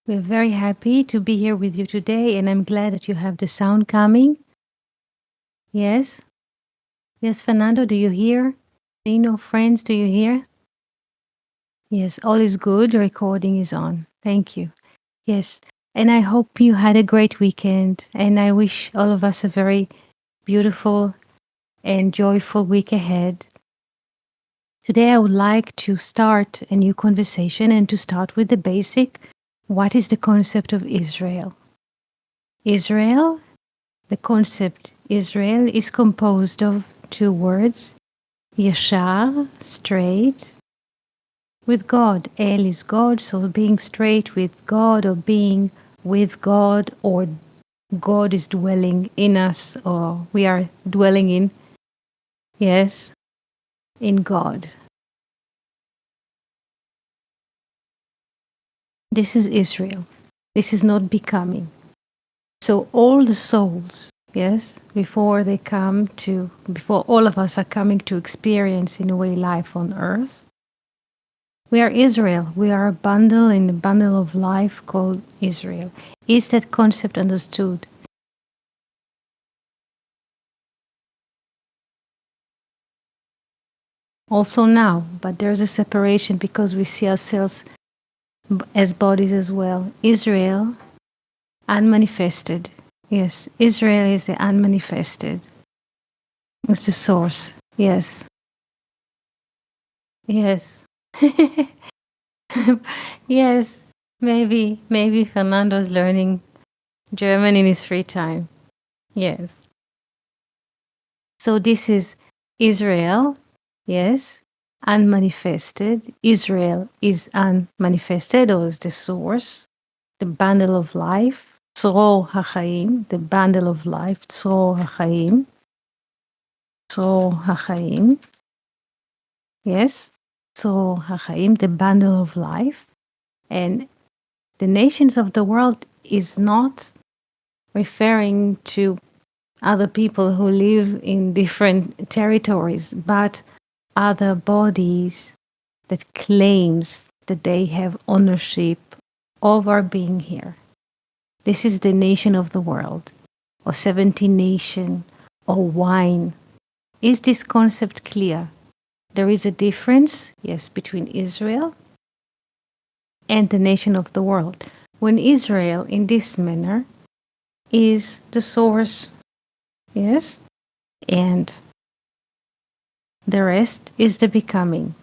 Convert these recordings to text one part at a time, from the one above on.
We're very happy to be here with you today, and I'm glad that you have the sound coming. Yes? Yes, Fernando, do you hear? Dino, friends, do you hear? Yes, all is good. The recording is on. Thank you. Yes, and I hope you had a great weekend, and I wish all of us a very beautiful and joyful week ahead. Today, I would like to start a new conversation and to start with the basic. What is the concept of Israel? Israel, the concept Israel is composed of two words, yashar, straight, with God. El is God, so being straight with God or being with God, or God is dwelling in us, or we are dwelling in, yes, in God. This is Israel. This is not becoming. So all the souls, yes, before all of us are coming to experience in a way life on earth, we are Israel. We are a bundle in a bundle of life called Israel. Is that concept understood? Also now, but there's a separation because we see ourselves as bodies as well. Israel, unmanifested. Yes, Israel is the unmanifested. It's the source. Yes. Yes. Yes. Maybe Fernando's learning German in his free time. Yes. So this is Israel, yes, unmanifested. Israel is unmanifested, or is the source, the bundle of life. Tzro HaChaim, the bundle of life. Tzro HaChaim. Tzro HaChaim. Yes, Tzro HaChaim, the bundle of life. And the nations of the world is not referring to other people who live in different territories, but other bodies that claims that they have ownership over being here. This is the nation of the world, or 17 nation, or wine. Is this concept clear? There is a difference, yes, between Israel and the nation of the world. When Israel, in this manner, is the source, yes, and the rest is the becoming.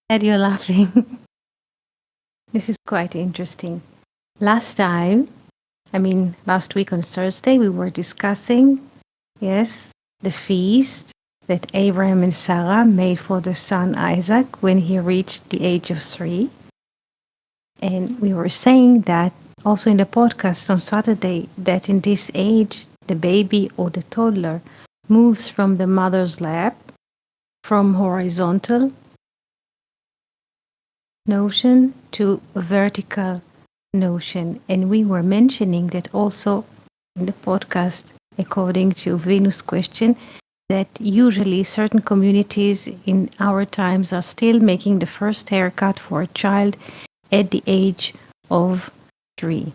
And you're laughing. This is quite interesting. Last week on Thursday, we were discussing, yes, the feast that Abraham and Sarah made for the son Isaac when he reached the age of 3. And we were saying that also in the podcast on Saturday, that in this age, the baby or the toddler moves from the mother's lap, from horizontal notion to vertical notion. And we were mentioning that also in the podcast, according to Venus' question, that usually certain communities in our times are still making the first haircut for a child at the age of 3.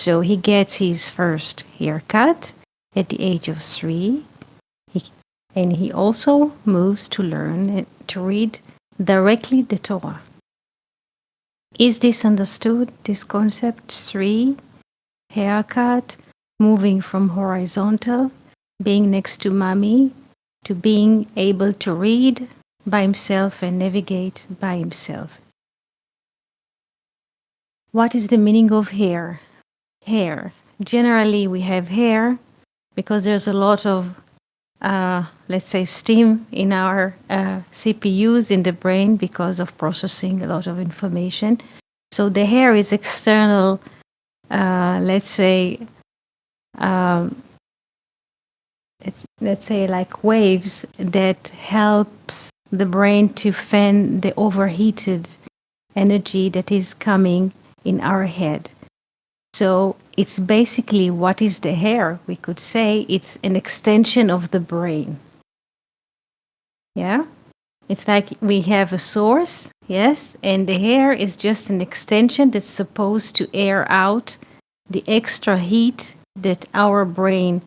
So he gets his first haircut at the age of 3. And he also moves to learn to read directly the Torah. Is this understood, this concept? 3, haircut, moving from horizontal, being next to mommy, to being able to read by himself and navigate by himself. What is the meaning of hair? Hair. Generally, we have hair because there's a lot of, let's say, steam in our CPUs in the brain because of processing a lot of information. So the hair is external, let's say, like waves that helps the brain to fan the overheated energy that is coming in our head. So it's basically what is the hair? We could say it's an extension of the brain. Yeah? It's like we have a source, yes, and the hair is just an extension that's supposed to air out the extra heat that our brain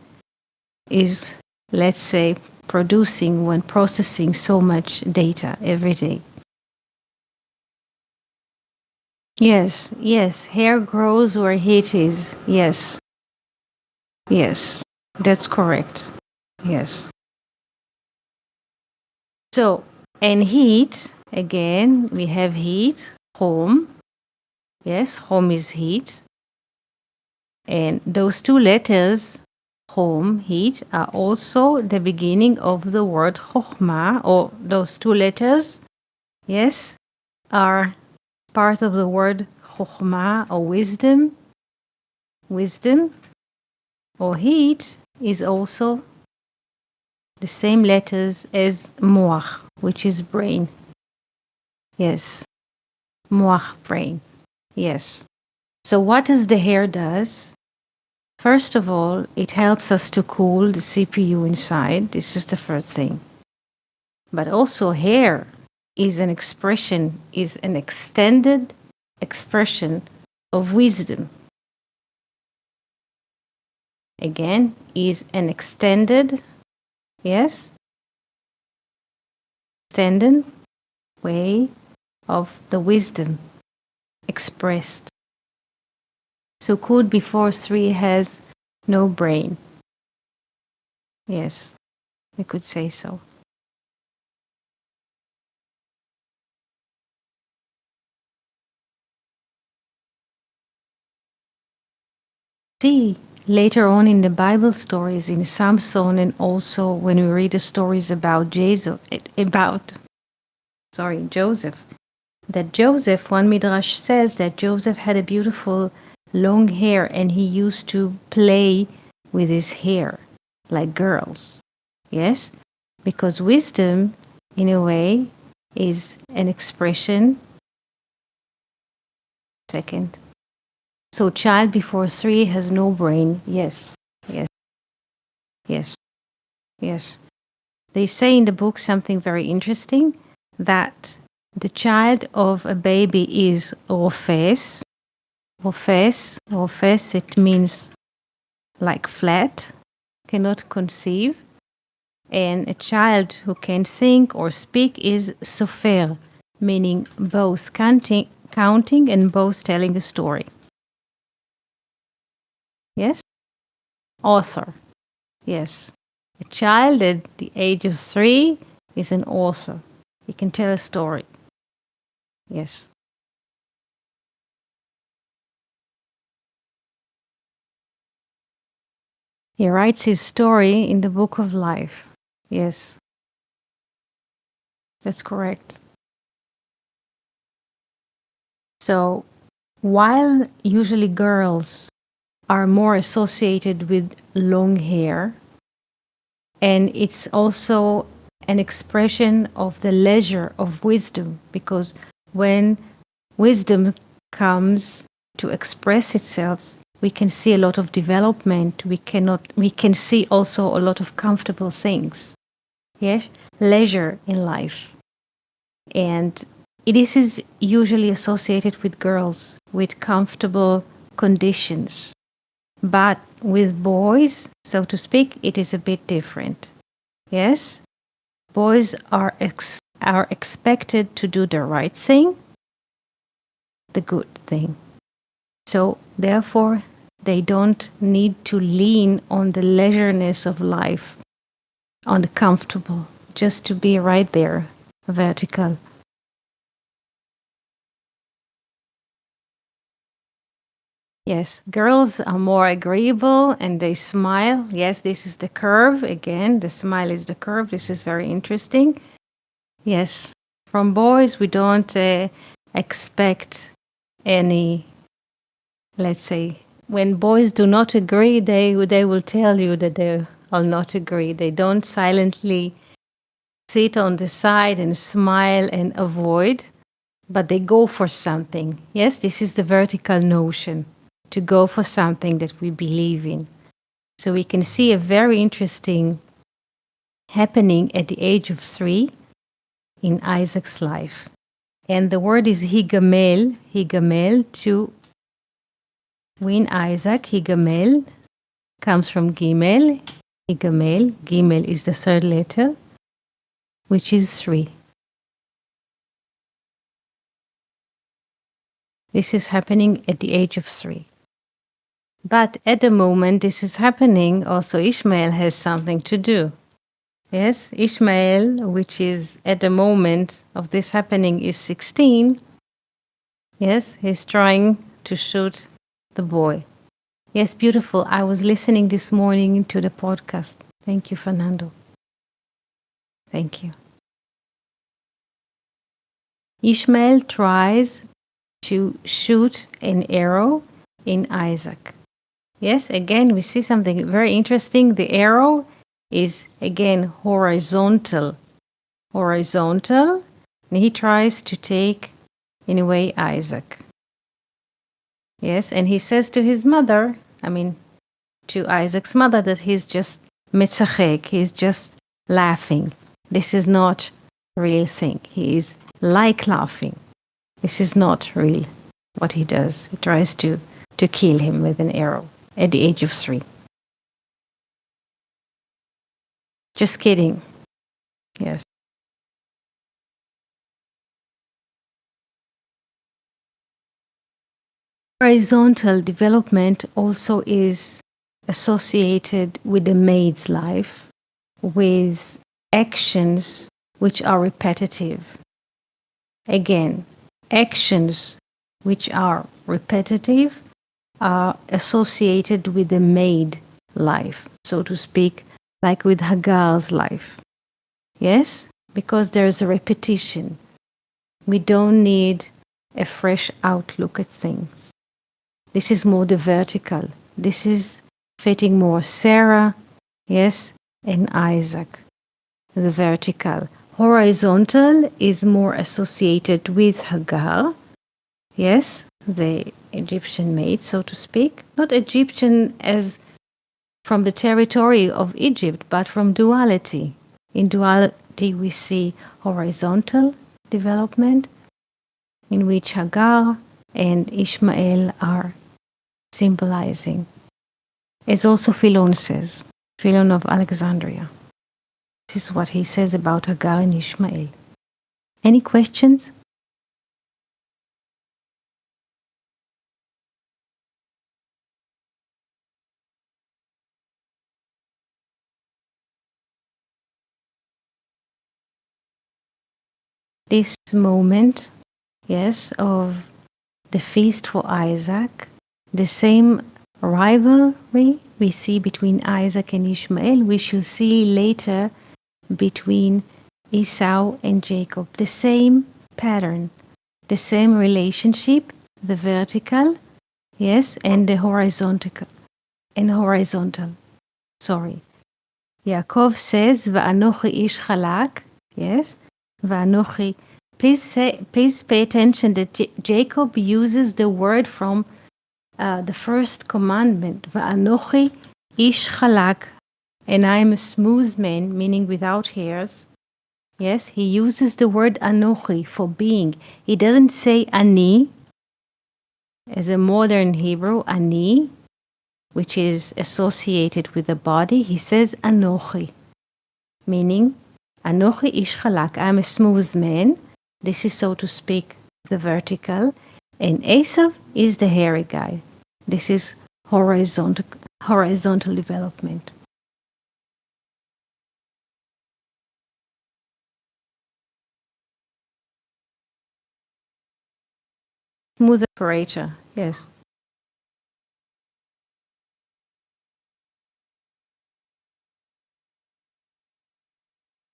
is, let's say, producing when processing so much data every day. Yes, yes, hair grows where heat is. Yes, yes, that's correct. Yes. So, and heat, again, we have heat, home. Yes, home is heat. And those two letters, home, heat, are also the beginning of the word chokhmah, or those two letters, yes, are part of the word chokhmah, or wisdom. Wisdom, or heat, is also the same letters as moach, which is brain. Yes, moach, brain. Yes. So what does the hair does? First of all, it helps us to cool the CPU inside. This is the first thing. But also hair is an expression, is an extended expression of wisdom. Again, is an extended, yes, extended way of the wisdom expressed. So Kud before 3 has no brain. Yes, we could say so. See, later on in the Bible stories, in Samson, and also when we read the stories about Joseph, that Joseph, one midrash says that Joseph had a beautiful long hair and he used to play with his hair like girls. Yes? Because wisdom, in a way, is an expression. Second. So child before 3 has no brain. Yes. Yes. Yes. Yes. They say in the book something very interesting, that the child of a baby is rofes. Rofes, it means like flat, cannot conceive. And a child who can think or speak is sofer, meaning both counting and both telling a story. Yes? Author. Yes. A child at the age of 3 is an author. He can tell a story. Yes. He writes his story in the book of life. Yes. That's correct. So, while usually girls are more associated with long hair, and it's also an expression of the leisure of wisdom, because when wisdom comes to express itself, we can see a lot of development. We can see also a lot of comfortable things. Yes, leisure in life. And this is usually associated with girls, with comfortable conditions. But with boys, so to speak, it is a bit different. Yes? Boys are expected to do the right thing, the good thing. So therefore, they don't need to lean on the leisureness of life, on the comfortable, just to be right there, vertical. Yes, girls are more agreeable and they smile. Yes, this is the curve. Again, the smile is the curve. This is very interesting. Yes, from boys, we don't expect any, let's say, when boys do not agree, they will tell you that they will not agree. They don't silently sit on the side and smile and avoid, but they go for something. Yes, this is the vertical notion. to go for something that we believe in. So we can see a very interesting happening at the age of 3 in Isaac's life. And the word is higamel, to win Isaac. Higamel comes from Gimel. Higamel, Gimel is the third letter, which is 3. This is happening at the age of 3. But at the moment this is happening, also Ishmael has something to do. Yes, Ishmael, which is at the moment of this happening, is 16. Yes, he's trying to shoot the boy. Yes, beautiful. I was listening this morning to the podcast. Thank you, Fernando. Thank you. Ishmael tries to shoot an arrow in Isaac. Yes, again, we see something very interesting. The arrow is, again, horizontal. Horizontal. And he tries to take, in a way, Isaac. Yes, and he says to his mother, to Isaac's mother, that he's just mitzachek, he's just laughing. This is not a real thing. He is like laughing. This is not real what he does. He tries to kill him with an arrow at the age of 3. Just kidding. Yes. Horizontal development also is associated with the maid's life, with actions which are repetitive. Again, actions which are repetitive are associated with the maid life, so to speak, like with Hagar's life. Yes? Because there's a repetition. We don't need a fresh outlook at things. This is more the vertical. This is fitting more Sarah, yes, and Isaac, the vertical. Horizontal is more associated with Hagar, yes, the Egyptian maid, so to speak. Not Egyptian as from the territory of Egypt, but from duality. In duality, we see horizontal development, in which Hagar and Ishmael are symbolizing. As also Philon says, Philon of Alexandria. This is what he says about Hagar and Ishmael. Any questions? This moment, yes, of the feast for Isaac, the same rivalry we see between Isaac and Ishmael, we shall see later between Esau and Jacob. The same pattern, the same relationship, the vertical, yes, and the horizontal. Sorry. Yaakov says, "Va'anochi ish chalak," yes, "Va'anochi." Please pay attention that Jacob uses the word from the first commandment, "Va'anochi ish chalak," and I am a smooth man, meaning without hairs. Yes, he uses the word anochi for being. He doesn't say ani, as a modern Hebrew, ani, which is associated with the body. He says anochi, meaning anochi ish chalak, I'm a smooth man. This is, so to speak, the vertical. And Esav is the hairy guy. This is horizontal development. Smooth operator, yes.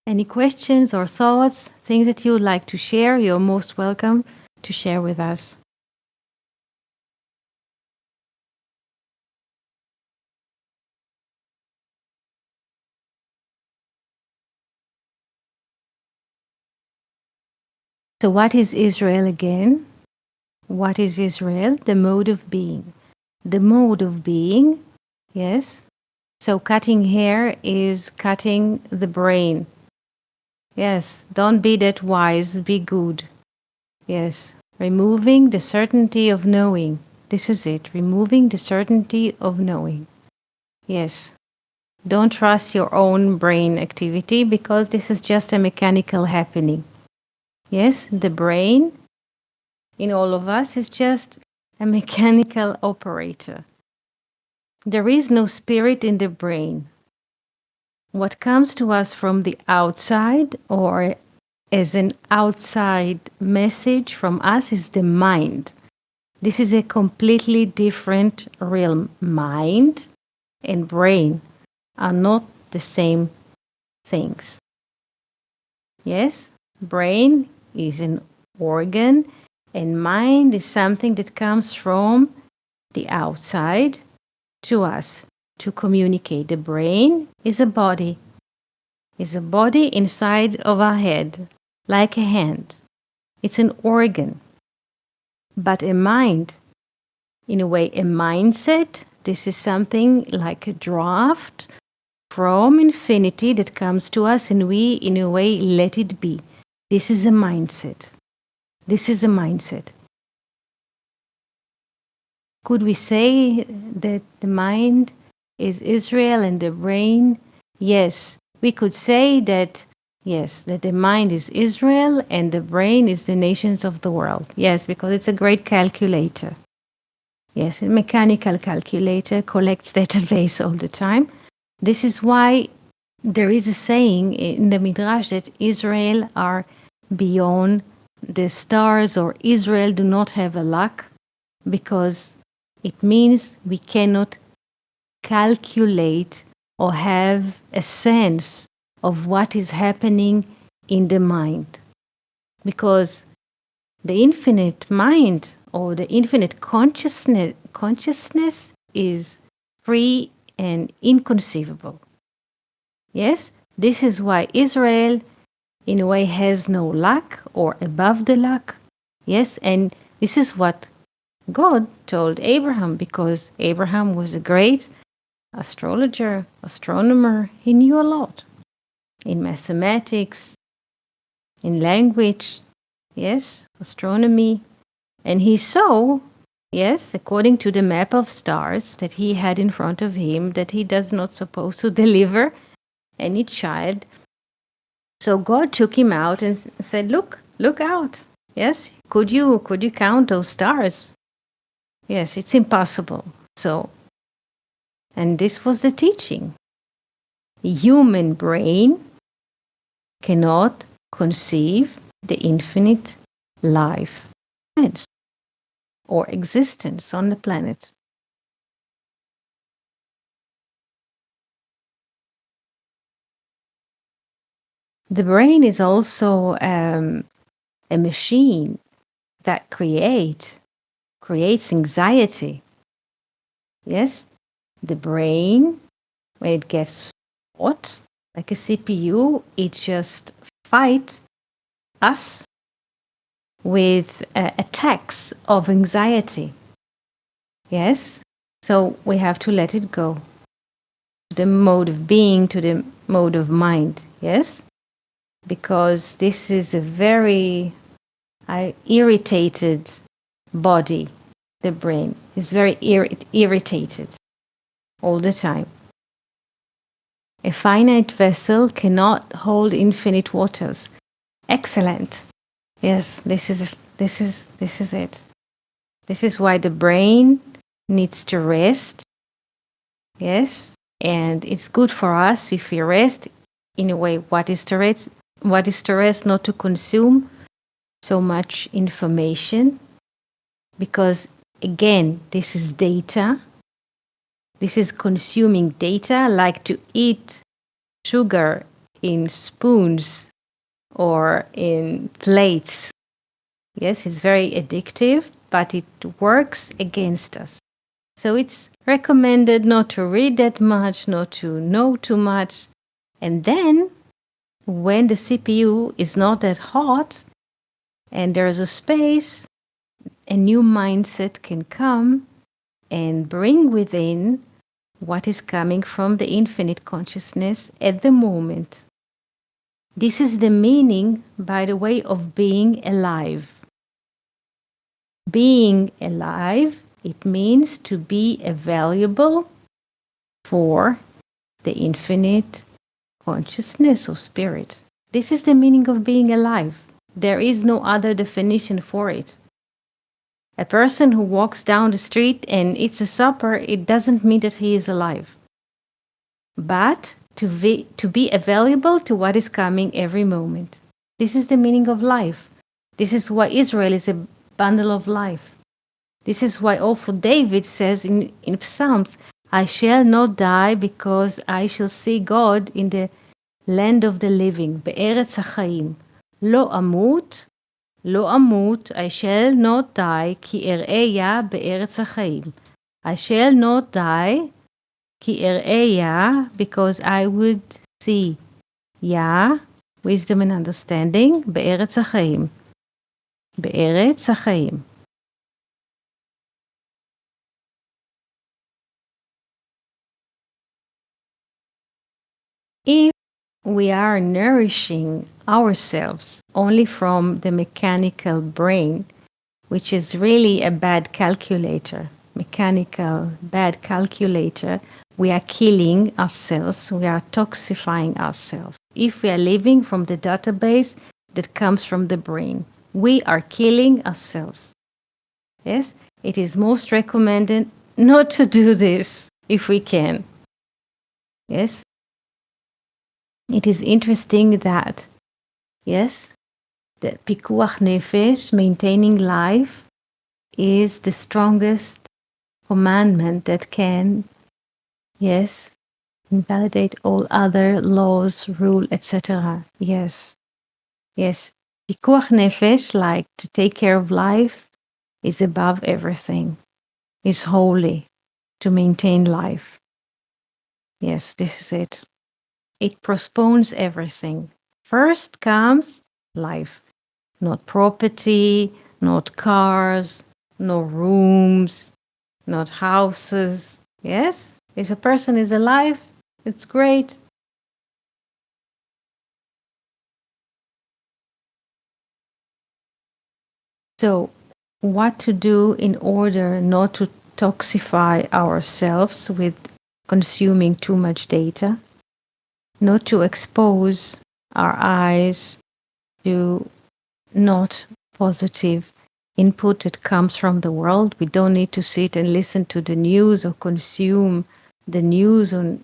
Any questions or thoughts, things that you would like to share, you're most welcome to share with us. So what is Israel again? What is Israel? The mode of being. the mode of being. Yes. So cutting hair is cutting the brain. Yes. Don't be that wise, be good. Yes. Removing the certainty of knowing. This is it. Removing the certainty of knowing. Yes. Don't trust your own brain activity because this is just a mechanical happening. Yes, the brain in all of us is just a mechanical operator. There is no spirit in the brain. What comes to us from the outside or as an outside message from us is the mind. This is a completely different realm. Mind and brain are not the same things. Yes, brain is an organ and mind is something that comes from the outside to us to communicate. The brain is a body inside of our head, like a hand. It's an organ. But a mind, in a way, a mindset, this is something like a draft from infinity that comes to us and we, in a way, let it be. This is a mindset. This is a mindset. Could we say that the mind is Israel and the brain? Yes, we could say that, yes, that the mind is Israel and the brain is the nations of the world. Yes, because it's a great calculator. Yes, a mechanical calculator collects database all the time. This is why there is a saying in the Midrash that Israel are beyond the stars or Israel do not have a luck because it means we cannot calculate or have a sense of what is happening in the mind. Because the infinite mind or the infinite consciousness is free and inconceivable. Yes, this is why Israel in a way has no luck or above the luck. Yes, and this is what God told Abraham because Abraham was a great astrologer, astronomer. He knew a lot in mathematics, in language, yes, astronomy. And he saw, yes, according to the map of stars that he had in front of him, that he does not supposed to deliver any child. So God took him out and said, look out. Yes, could you count those stars? Yes, it's impossible. So, and this was the teaching. The human brain cannot conceive the infinite life or existence on the planet. The brain is also a machine that creates anxiety. Yes, the brain, when it gets hot, like a CPU, it just fights us with attacks of anxiety. Yes, so we have to let it go. The mode of being to the mode of mind. Yes, because this is a very irritated body. The brain is very irritated all the time. A finite vessel cannot hold infinite waters. Excellent. Yes, this is it. This is why the brain needs to rest. Yes, and it's good for us if we rest. In a way, what is to rest? What is to rest? Not to consume so much information, because again, this is data. This is consuming data, like to eat sugar in spoons or in plates. Yes, it's very addictive, but it works against us. So it's recommended not to read that much, not to know too much. And then when the CPU is not that hot and there's a space, a new mindset can come and bring within what is coming from the infinite consciousness at the moment. This is the meaning, by the way, of being alive. Being alive, it means to be available for the infinite consciousness or spirit. This is the meaning of being alive. There is no other definition for it. A person who walks down the street and eats a supper, it doesn't mean that he is alive. But to be available to what is coming every moment. This is the meaning of life. This is why Israel is a bundle of life. This is why also David says in Psalms, I shall not die because I shall see God in the land of the living, בארץ החיים. לא אמות, לא אמות, I shall not die, כי אראה יה בארץ החיים. I shall not die, כי אראה יה, because I would see יה, wisdom and understanding, בארץ החיים. בארץ החיים. If we are nourishing ourselves only from the mechanical brain, which is really a bad calculator, mechanical bad calculator, we are killing ourselves, we are toxifying ourselves. If we are living from the database that comes from the brain, we are killing ourselves. Yes, it is most recommended not to do this if we can. Yes, it is interesting that, yes, the pikuach nefesh, maintaining life, is the strongest commandment that can, yes, invalidate all other laws, rule, etc. Yes, yes. Pikuach nefesh, like to take care of life, is above everything, is holy to maintain life. Yes, this is it. It postpones everything. First comes life, not property, not cars, no rooms, not houses. Yes? If a person is alive, it's great. So, what to do in order not to toxify ourselves with consuming too much data? Not to expose our eyes to not positive input that comes from the world. We don't need to sit and listen to the news or consume the news on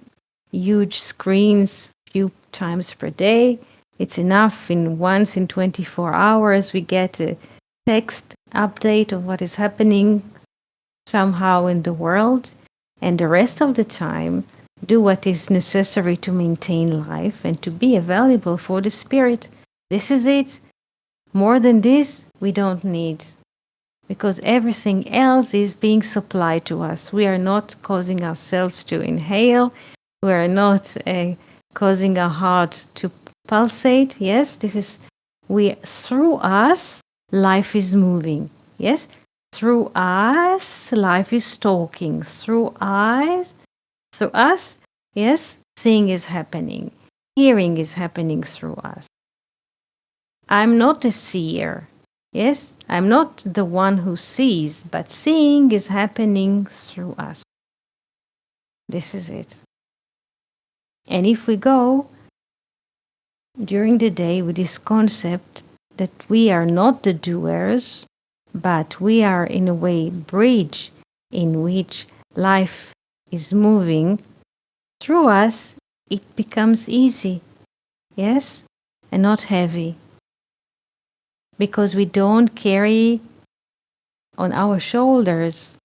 huge screens few times per day. It's enough in once in 24 hours we get a text update of what is happening somehow in the world, and the rest of the time do what is necessary to maintain life and to be available for the spirit. This is it. More than this, we don't need, because everything else is being supplied to us. We are not causing ourselves to inhale. We are not causing our heart to pulsate. Yes, this is through us, life is moving. Yes, through us, life is talking. Through us, yes, seeing is happening. Hearing is happening through us. I'm not a seer. Yes, I'm not the one who sees, but seeing is happening through us. This is it. And if we go during the day with this concept that we are not the doers, but we are in a way bridge in which life is moving through us, it becomes easy, yes, and not heavy. Because we don't carry on our shoulders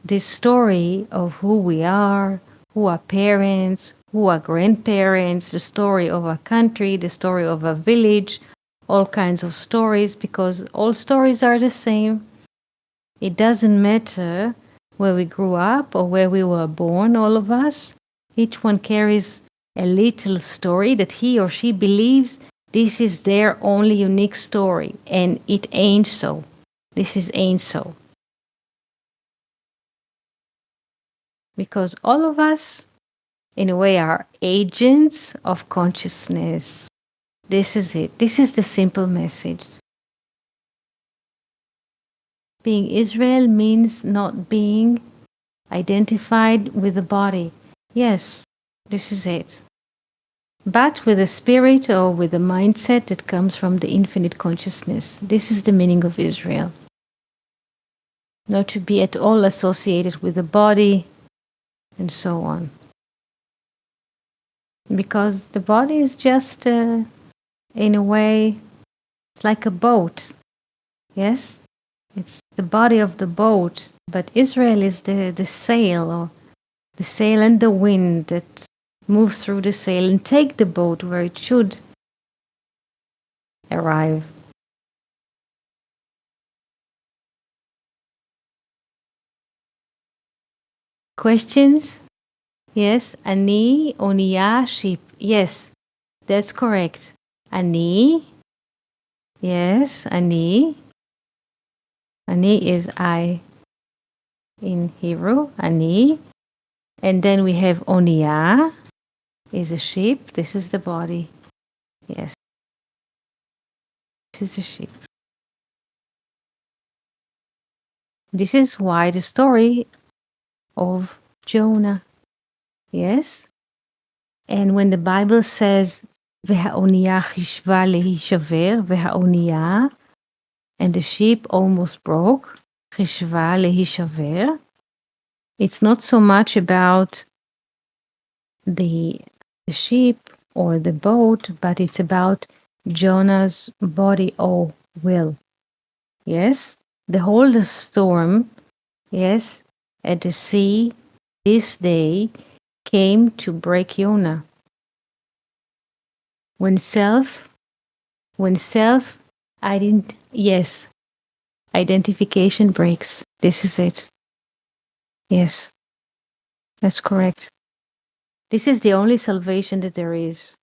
this story of who we are, who are parents, who are grandparents, the story of a country, the story of a village, all kinds of stories, because all stories are the same. It doesn't matter where we grew up or where we were born, all of us. Each one carries a little story that he or she believes this is their only unique story, and it ain't so. This is ain't so. because all of us, in a way, are agents of consciousness. This is it. This is the simple message. Being Israel means not being identified with the body. Yes, this is it. But with a spirit or with a mindset that comes from the infinite consciousness. This is the meaning of Israel. Not to be at all associated with the body and so on. Because the body is just, in a way, it's like a boat. Yes? It's the body of the boat. But Israel is the sail, or the sail and the wind that move through the sail and take the boat where it should arrive. Questions? Yes, ani, onia, ship. Yes, that's correct. Ani. Yes, ani. Ani is I in Hebrew. Ani. And then we have onia is a ship. This is the body. Yes. This is a ship. This is why the story of Jonah. Yes. And when the Bible says והאונייה חישבה להישבר, והאונייה, and the ship almost broke, חישבה להישבר, it's not so much about the ship or the boat, but it's about Jonah's body or will. Yes? The whole storm, yes, at the sea this day came to break Jonah. When self, yes, identification breaks. This is it. Yes, that's correct. This is the only salvation that there is.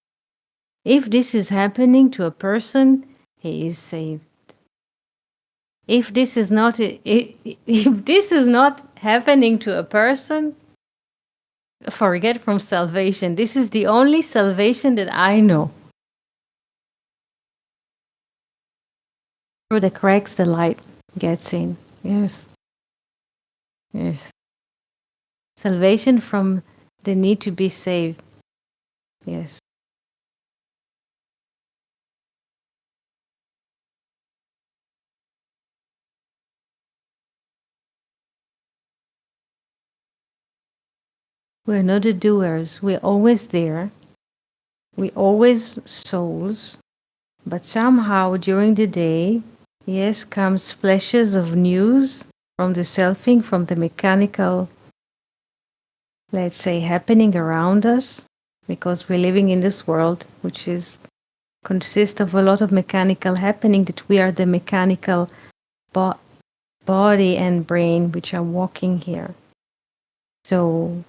If this is happening to a person, he is saved. If this is not, if this is not happening to a person, forget from salvation. This is the only salvation that I know. Through the cracks, the light gets in. Yes. Yes. Salvation from the need to be saved. Yes. We're not the doers. We're always there. We always souls. But somehow during the day, yes, comes flashes of news from the selfing, from the mechanical, let's say, happening around us, because we're living in this world, which is consists of a lot of mechanical happening, that we are the mechanical body and brain which are walking here. So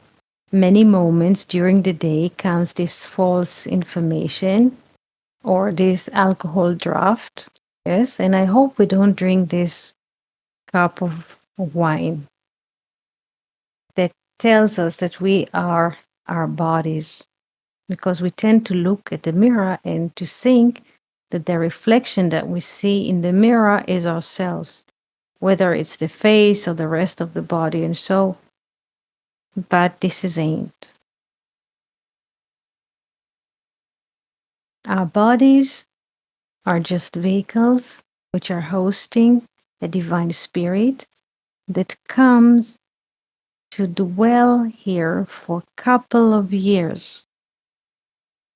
many moments during the day comes this false information or this alcohol draft. Yes, and I hope we don't drink this cup of wine that tells us that we are our bodies, because we tend to look at the mirror and to think that the reflection that we see in the mirror is ourselves, whether it's the face or the rest of the body, and so, but this is ain't. Our bodies are just vehicles which are hosting a divine spirit that comes to dwell here for a couple of years.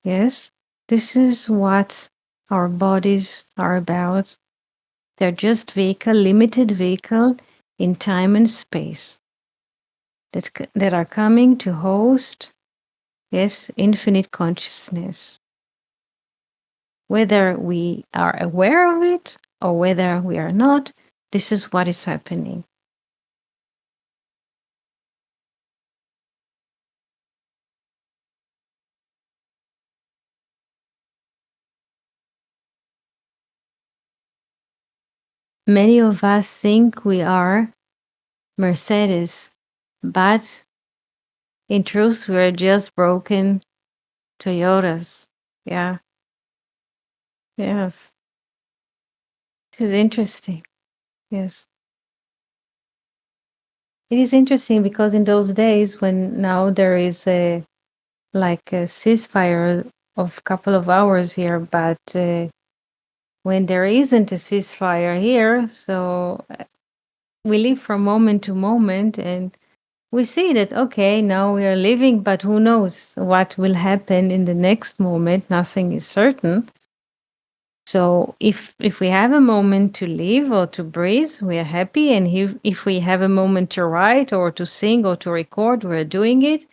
Yes, this is what our bodies are about. They're just limited vehicle in time and space that are coming to host, yes, infinite consciousness. Whether we are aware of it or whether we are not, this is what is happening. Many of us think we are Mercedes, but In truth, we're just broken Toyotas. Yeah. Yes. It is interesting. Yes. It is interesting because in those days when now there is a like a ceasefire of couple of hours here, but when there isn't a ceasefire here, so we live from moment to moment and we see that okay, now we are living, but who knows what will happen in the next moment? Nothing is certain. So if we have a moment to live or to breathe, we are happy. And if we have a moment to write or to sing or to record, we're doing it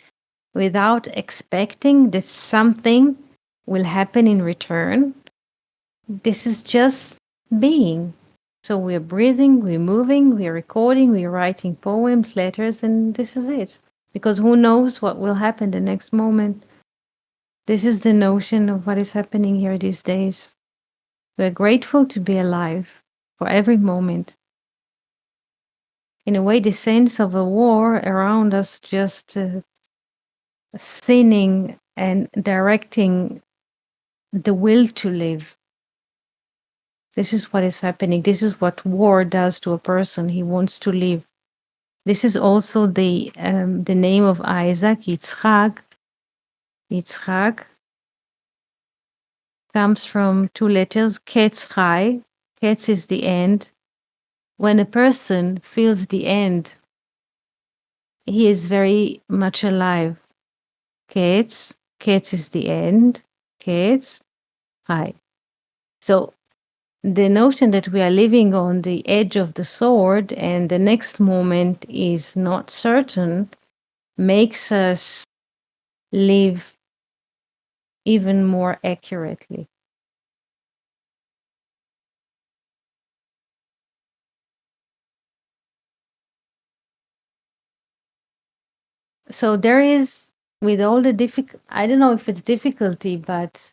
without expecting that something will happen in return. This is just being. So we're breathing, we're moving, we're recording, we're writing poems, letters, and this is it. Because who knows what will happen the next moment? This is the notion of what is happening here these days. We're grateful to be alive for every moment. In a way, the sense of a war around us just thinning and directing the will to live. This is what is happening. This is what war does to a person. He wants to live. This is also the name of Isaac, Yitzchak. Yitzchak comes from two letters, Ketz Chai. Ketz is the end. When a person feels the end, he is very much alive. Ketz is the end. Ketz Chai. So the notion that we are living on the edge of the sword and the next moment is not certain makes us live even more accurately. So there is, with all the I don't know if it's difficulty, but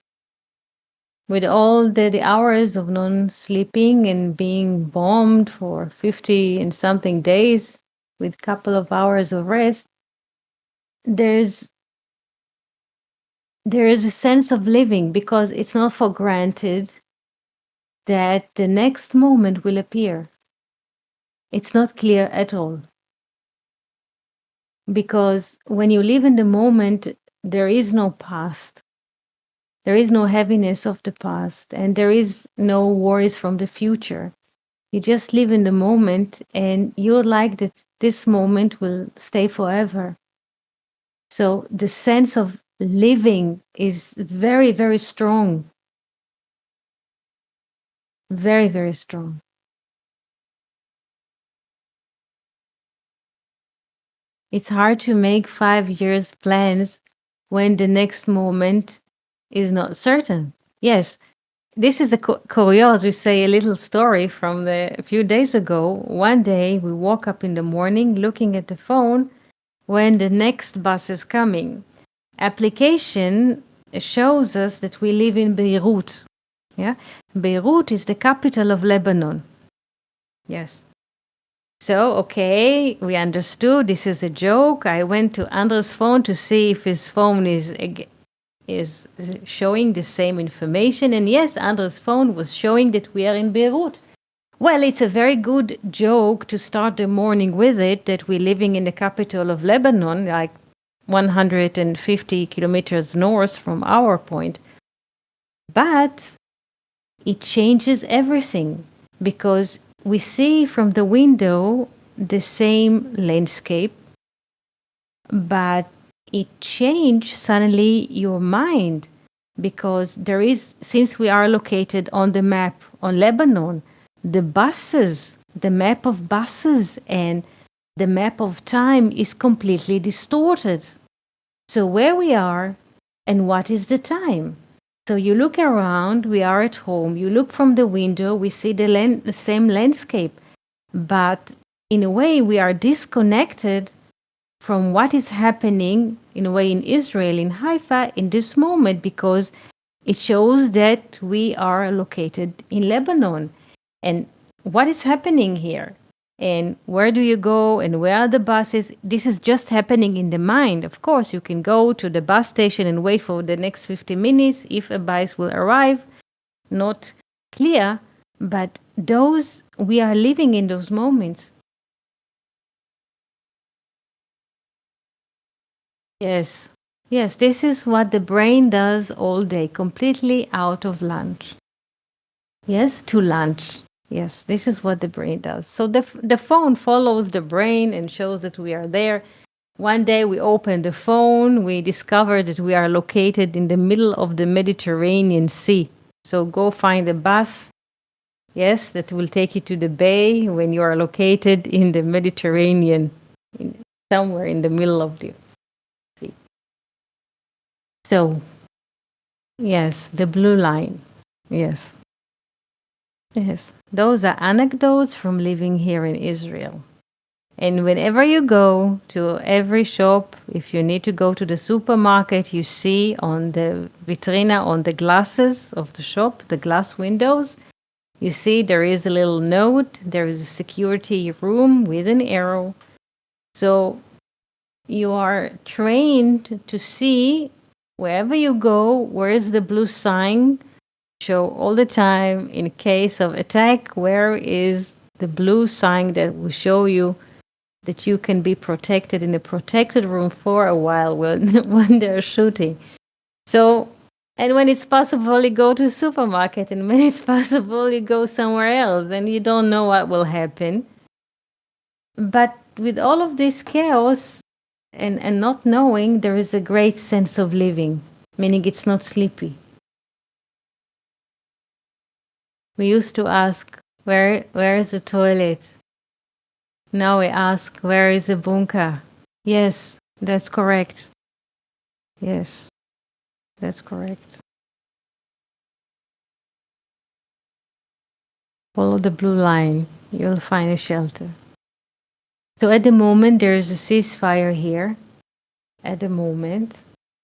with all the hours of non-sleeping and being bombed for 50 and something days with couple of hours of rest, there's there is a sense of living because it's not for granted that the next moment will appear. It's not clear at all. Because when you live in the moment, there is no past. There is no heaviness of the past, and there is no worries from the future. You just live in the moment, and you're like that this moment will stay forever. So the sense of living is very, very strong. Very, very strong. It's hard to make 5 years plans when the next moment is not certain. Yes, this is a curious, we say a little story from a few days ago. One day we woke up in the morning looking at the phone when the next bus is coming. Application shows us that we live in Beirut. Yeah, Beirut is the capital of Lebanon. Yes. So, okay, we understood this is a joke. I went to Andres' phone to see if his phone is showing the same information. And yes, Andres' phone was showing that we are in Beirut. Well, it's a very good joke to start the morning with it that we're living in the capital of Lebanon, like 150 kilometers north from our point. But it changes everything because we see from the window the same landscape, but it changed suddenly your mind because there is, since we are located on the map on Lebanon, the buses, the map of buses and the map of time is completely distorted. So where we are and what is the time? So you look around, we are at home, you look from the window, we see the same landscape, but in a way we are disconnected from what is happening in a way in Israel, in Haifa, in this moment, because it shows that we are located in Lebanon. And what is happening here? and where do you go and where are the buses. This is just happening in the mind. Of course, you can go to the bus station and wait for the next 50 minutes if a bus will arrive. Not clear, but those we are living in those moments. Yes. Yes, this is what the brain does all day, completely out of lunch. Yes, to lunch. Yes, this is what the brain does. So the phone follows the brain and shows that we are there. One day we open the phone, we discover that we are located in the middle of the Mediterranean Sea. So go find a bus, yes, that will take you to the bay when you are located in the Mediterranean, somewhere in the middle of the sea. So, yes, the blue line. Yes. Yes. Those are anecdotes from living here in Israel. And whenever you go to every shop, if you need to go to the supermarket, you see on the vitrina, on the glasses of the shop, the glass windows, you see there is a little note, there is a security room with an arrow. So you are trained to see wherever you go, where is the blue sign, show all the time in case of attack, where is the blue sign that will show you that you can be protected in a protected room for a while when, when they're shooting. So, and when it's possible, you go to a supermarket, and when it's possible, you go somewhere else. Then you don't know what will happen. But with all of this chaos and not knowing, there is a great sense of living, meaning it's not sleepy. We used to ask, where is the toilet? Now we ask, where is the bunker? Yes, that's correct. Yes, that's correct. Follow the blue line. You'll find a shelter. So at the moment, there's a ceasefire here. At the moment.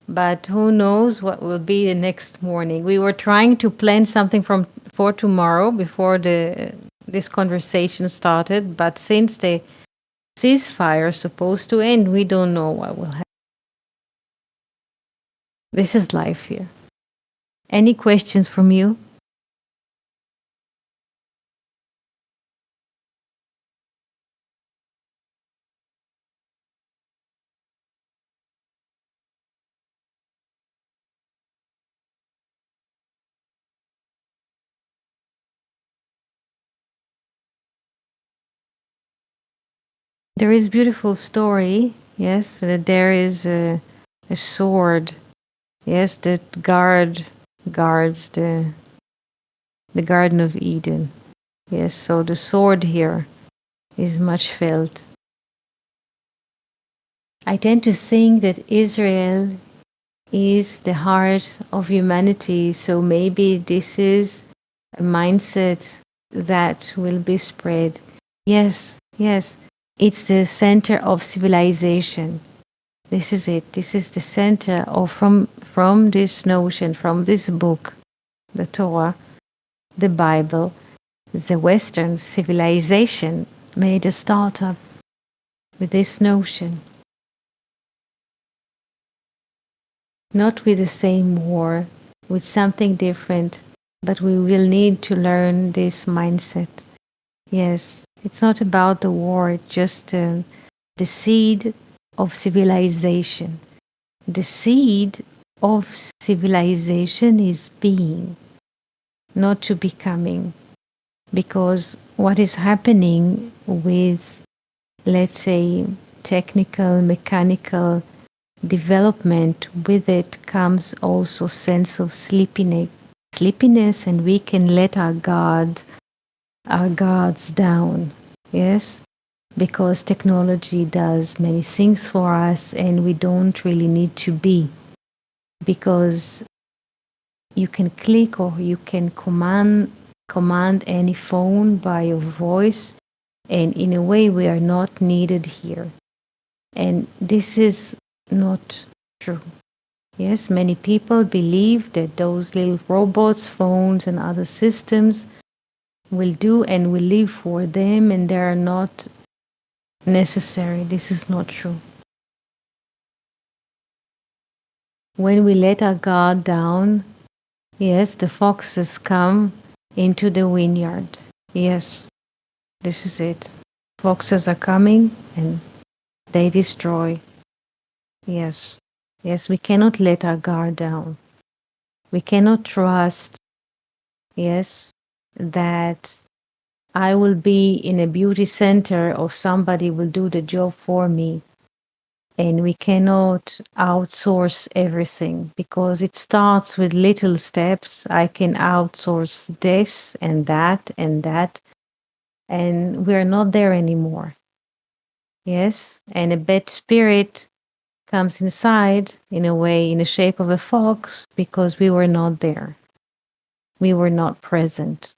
But who knows what will be the next morning. We were trying to plan something for tomorrow before this conversation started. But since the ceasefire is supposed to end, we don't know what will happen. This is life here. Any questions from you? There is beautiful story, yes, that there is a sword, yes, that guards the Garden of Eden. Yes, so the sword here is much felt. I tend to think that Israel is the heart of humanity, so maybe this is a mindset that will be spread. Yes, yes, it's the center of civilization. This is it. This is the center of from this notion, from this book, the Torah, the Bible, the Western civilization made a startup with this notion. Not with the same war, with something different, but we will need to learn this mindset. Yes, it's not about the war, it's just the seed of civilization. The seed of civilization is being, not to becoming. Because what is happening with, let's say, technical, mechanical development, with it comes also sense of sleepiness, and we can let our guards down. Yes, because technology does many things for us, and we don't really need to be, because you can click or you can command any phone by your voice, and in a way we are not needed here. And this is not true. Yes, many people believe that those little robots, phones, and other systems will do and will live for them, and they are not necessary. This is not true. When we let our guard down, yes, the foxes come into the vineyard. Yes, this is it. Foxes are coming and they destroy. Yes. Yes, we cannot let our guard down. We cannot trust, yes, that I will be in a beauty center or somebody will do the job for me. And we cannot outsource everything because it starts with little steps. I can outsource this and that and that, and we're not there anymore. Yes, and a bad spirit comes inside in a way, in the shape of a fox, because we were not there. We were not present.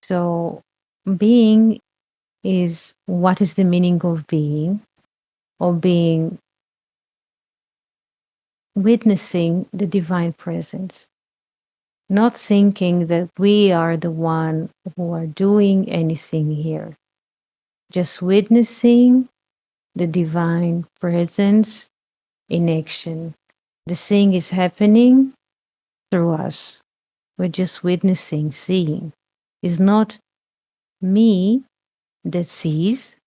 So, being is what is the meaning of being, or being witnessing the divine presence, not thinking that we are the one who are doing anything here, just witnessing the divine presence in action. The thing is happening through us. We're just witnessing, seeing. It's not me that sees,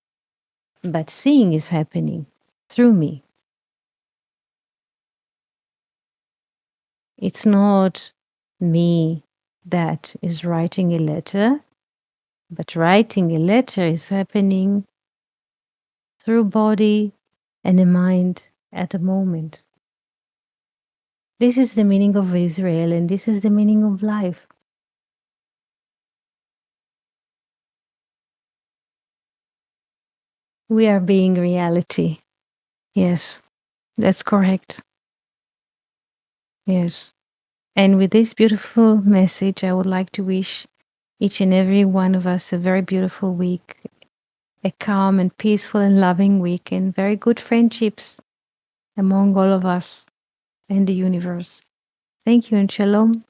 but seeing is happening through me. It's not me that is writing a letter, but writing a letter is happening through body and the mind at the moment. This is the meaning of Israel, and this is the meaning of life. We are being reality. Yes, that's correct. Yes. And with this beautiful message, I would like to wish each and every one of us a very beautiful week, a calm and peaceful and loving week, and very good friendships among all of us and the universe. Thank you and shalom.